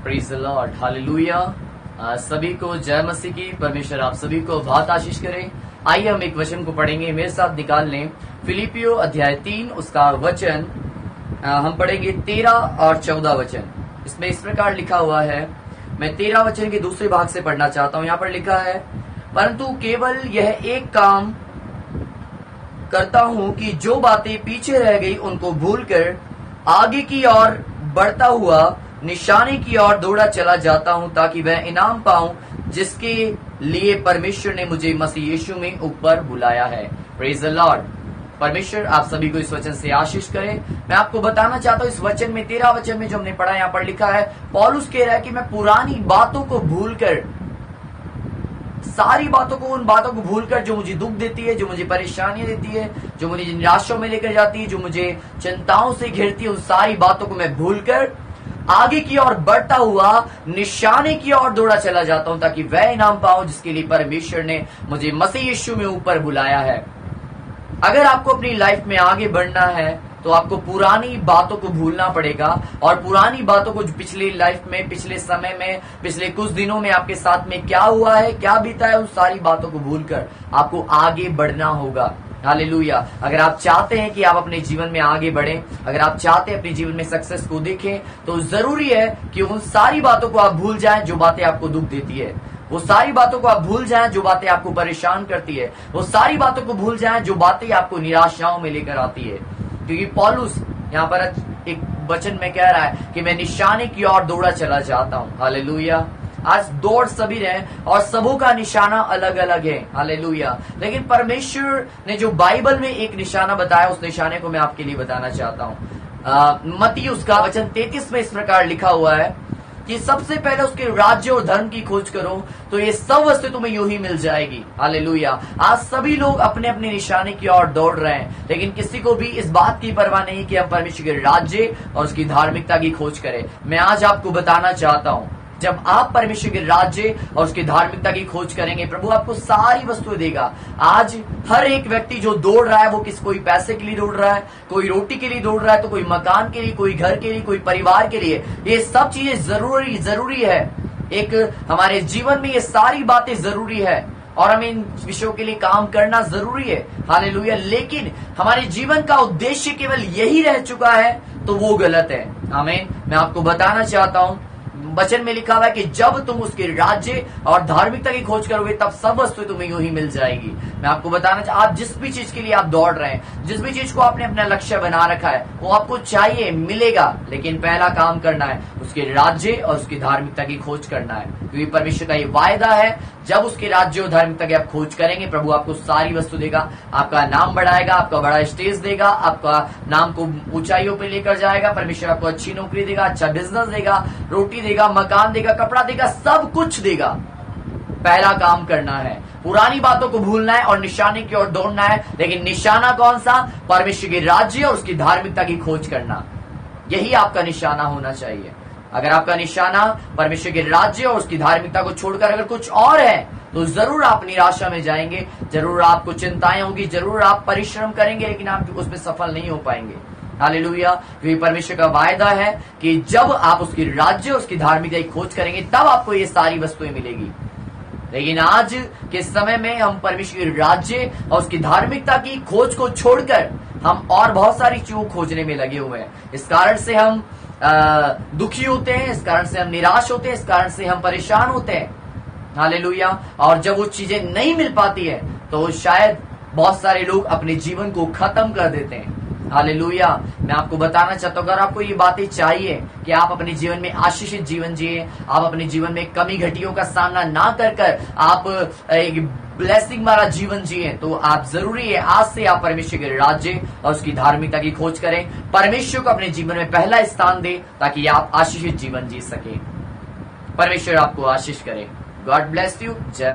Praise the Lord, hallelujah. सभी को जय मसीह की। परमेश्वर आप सभी को बहुत आशीष करे। आइए हम एक वचन को पढ़ेंगे, मेरे साथ निकाल लें। फिलिपियो अध्याय 3 उसका वचन हम पढ़ेंगे 13 और 14 वचन। इसमें इस प्रकार लिखा हुआ है, मैं 13 वचन के दूसरे भाग से पढ़ना चाहता हूं। यहाँ पर लिखा है, परंतु केवल यह एक काम करता हूं कि जो बातें पीछे रह गई उनको भूलकर आगे की ओर बढ़ता हुआ निशाने की ओर दौड़ा चला जाता हूं, ताकि वह इनाम पाऊं जिसके लिए परमेश्वर ने मुझे मसीह यीशु में ऊपर बुलाया है। Praise the Lord. परमेश्वर आप सभी को इस वचन से आशीष करे। मैं आपको बताना चाहता हूं, इस वचन में 13 वचन में जो हमने पढ़ा, यहाँ पर लिखा है, पौलुस कह रहा है कि मैं पुरानी बातों को भूलकर, सारी बातों को, उन बातों को भूलकर जो मुझे दुख देती है, जो मुझे परेशानियां देती है, जो मुझे निराशा में लेकर जाती है, जो मुझे चिंताओं से घेरती है, उन सारी बातों को मैं भूलकर आगे की ओर बढ़ता हुआ निशाने की ओर दौड़ा चला जाता हूं, ताकि वह इनाम पाऊं जिसके लिए परमेश्वर ने मुझे मसीह यीशु में ऊपर बुलाया है। अगर आपको अपनी लाइफ में आगे बढ़ना है तो आपको पुरानी बातों को भूलना पड़ेगा, और पुरानी बातों को, जो पिछली लाइफ में, पिछले समय में, पिछले कुछ दिनों में आपके साथ में क्या हुआ है, क्या बीता है, उन सारी बातों को भूलकर आपको आगे बढ़ना होगा। हालेलुया। अगर आप चाहते हैं कि आप अपने जीवन में आगे बढ़ें, अगर आप चाहते हैं अपने जीवन में सक्सेस को देखें, तो जरूरी है कि उन सारी बातों को आप भूल जाएं जो बातें आपको दुख देती है। वो सारी बातों को आप भूल जाएं जो बातें आपको परेशान करती है। वो सारी बातों को भूल जाएं जो बातें आपको निराशाओं में लेकर आती है। क्योंकि पौलुस यहाँ पर एक वचन में कह रहा है कि मैं निशाने की ओर दौड़ा चला जाता हूँ। हालेलुया। आज दौड़ सभी रहे और सबों का निशाना अलग अलग है। हालेलुया। लेकिन परमेश्वर ने जो बाइबल में एक निशाना बताया, उस निशाने को मैं आपके लिए बताना चाहता हूँ। मत्ती उसका वचन 33 में इस प्रकार लिखा हुआ है कि सबसे पहले उसके राज्य और धर्म की खोज करो तो ये सब वस्तु तुम्हें यूं ही मिल जाएगी। हालेलुया। आज सभी लोग अपने अपने निशाने की ओर दौड़ रहे हैं, लेकिन किसी को भी इस बात की परवाह नहीं कि हम परमेश्वर के राज्य और उसकी धार्मिकता की खोज करें। मैं आज आपको बताना चाहता हूं, जब आप परमेश्वर के राज्य और उसकी धार्मिकता की खोज करेंगे, प्रभु आपको सारी वस्तुएं देगा। आज हर एक व्यक्ति जो दौड़ रहा है, वो कोई पैसे के लिए दौड़ रहा है, कोई रोटी के लिए दौड़ रहा है, तो कोई मकान के लिए, कोई घर के लिए, कोई परिवार के लिए। ये सब चीजें जरूरी है। एक हमारे जीवन में ये सारी बातें जरूरी है और हमें इन विषयों के लिए काम करना जरूरी है। हालेलुया। लेकिन हमारे जीवन का उद्देश्य केवल यही रह चुका है तो वो गलत है। आमीन। मैं आपको बताना चाहता हूं, वचन में लिखा हुआ है कि जब तुम उसके राज्य और धार्मिकता की खोज करोगे तब सब वस्तु तुम्हें यूं ही मिल जाएगी। मैं आपको बताना आप जिस भी चीज के लिए आप दौड़ रहे हैं, जिस भी चीज को आपने अपना लक्ष्य बना रखा है, वो आपको चाहिए, मिलेगा। लेकिन पहला काम करना है उसके राज्य और उसकी धार्मिकता की खोज करना है, क्योंकि परमेश्वर का ये वायदा है, जब उसके राज्य और धार्मिकता की आप खोज करेंगे, प्रभु आपको सारी वस्तु देगा, आपका नाम बढ़ाएगा, आपका बड़ा स्टेज देगा, आपका नाम को ऊंचाइयों पे लेकर जाएगा। परमेश्वर आपको अच्छी नौकरी देगा, अच्छा बिजनेस देगा, रोटी देगा, मकान देगा, कपड़ा देगा, सब कुछ देगा। पहला काम करना है, पुरानी बातों को भूलना है और निशाने की ओर दौड़ना है। लेकिन निशाना कौन सा? परमेश्वर के राज्य और उसकी धार्मिकता की खोज करना। यही आपका निशाना होना चाहिए। अगर आपका निशाना परमेश्वर के राज्य और उसकी धार्मिकता को छोड़कर अगर कुछ और है, तो जरूर आप निराशा में जाएंगे, जरूर आपको चिंताएं होगी, जरूर आप परिश्रम करेंगे, लेकिन आप उसमें सफल नहीं हो पाएंगे। हालेलुया। क्योंकि परमेश्वर का वायदा है कि जब आप उसकी राज्य और उसकी धार्मिकता की खोज करेंगे, तब आपको ये सारी वस्तुएं मिलेगी। लेकिन आज के समय में हम परमेश्वर के राज्य और उसकी धार्मिकता की खोज को छोड़कर हम और बहुत सारी चीजों खोजने में लगे हुए हैं। इस कारण से हम दुखी होते हैं, इस कारण से हम निराश होते हैं, इस कारण से हम परेशान होते हैं। हालेलुया। और जब वो चीजें नहीं मिल पाती है तो शायद बहुत सारे लोग अपने जीवन को खत्म कर देते हैं। हालेलुया। मैं आपको बताना चाहता हूं, अगर आपको ये बातें चाहिए कि आप अपने जीवन में आशीषित जीवन जिए, आप अपने जीवन में कमी घटियों का सामना ना कर आप एक ब्लेसिंग वाला जीवन जिए, तो आप जरूरी है आज से आप परमेश्वर के राज्य और उसकी धार्मिकता की खोज करें, परमेश्वर को अपने जीवन में पहला स्थान दें, ताकि आप आशीषित जीवन जी सके। परमेश्वर आपको आशीष करे। God bless you. जय